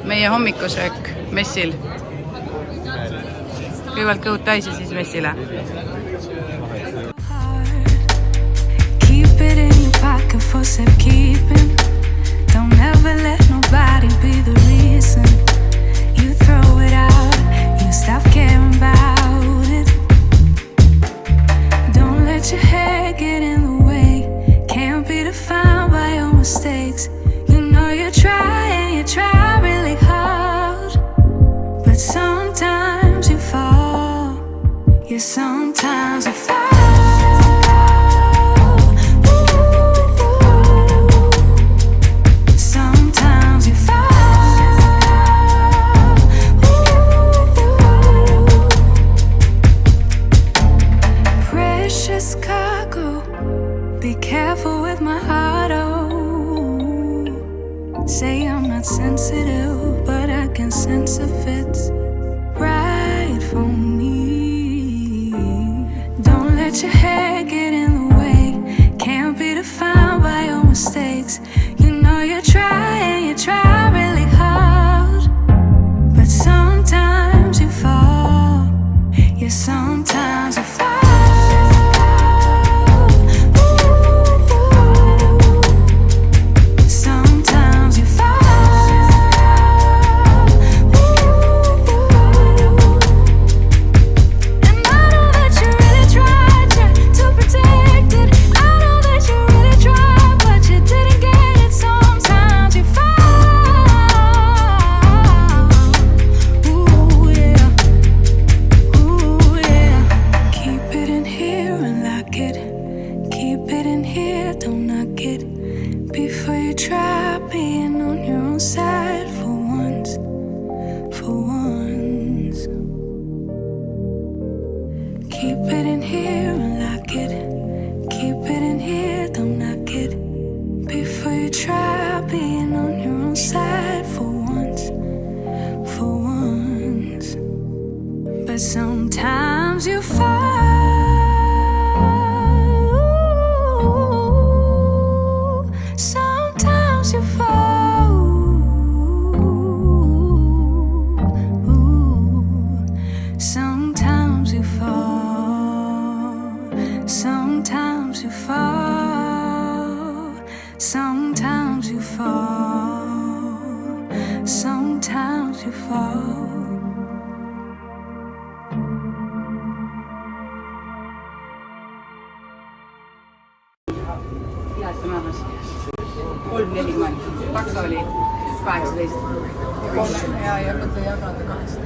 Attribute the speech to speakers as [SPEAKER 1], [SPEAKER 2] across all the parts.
[SPEAKER 1] meie hommikusöök messil. Kõigepealt kõhud täis ja siis messile. Keep it in your pocket for safekeeping. Don't ever let nobody be the reason you throw it out, you stop caring about it. Don't let your hair get in the way, can't be defined by your mistakes. You know you try and you try really hard, but sometimes you fall, yeah, sometimes you fall. Be careful with my heart, oh. Say I'm not sensitive, but I can sense if it's right for me. Don't let your hair get in the way, can't be defined by your mistakes. You know you try and you try really hard, but sometimes you fall, yeah, sometimes you fall. Sometimes you fall, sometimes you fall, sometimes you fall, sometimes you fall, sometimes you fall, sometimes you fall. Kolm 40, takso oli 18. Ja mõtle jagada 18.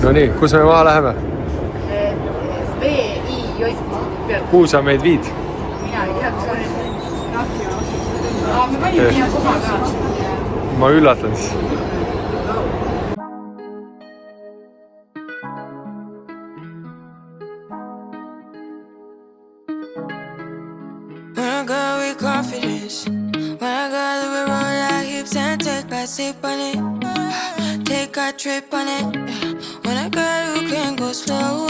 [SPEAKER 2] No nii, kus me maha läheme?
[SPEAKER 1] V-I-J.
[SPEAKER 2] Kuhu sa meid viid?
[SPEAKER 1] Mina ei tea, kus on. Me panime mina koha ka.
[SPEAKER 2] Ma üllatan siis.
[SPEAKER 3] Confidence. When I got a little roll our hips and take back sip on it, take a trip on it. When I got you can go slow,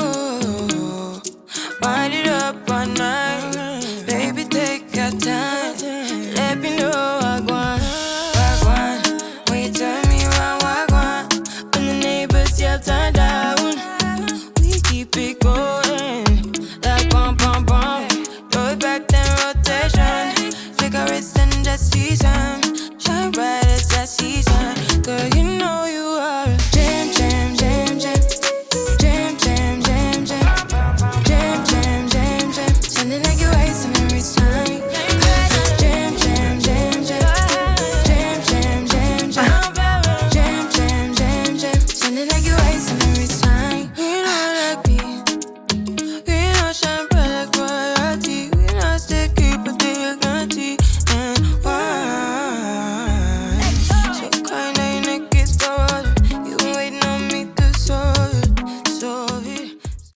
[SPEAKER 3] wind it up all night. Baby, take your time, let me know what I want. When you turn me around, what I want. When the neighbors yell turn down, we keep it going like bum bum bum. Throw it back then rotation. Cigarettes and just season, shine bright.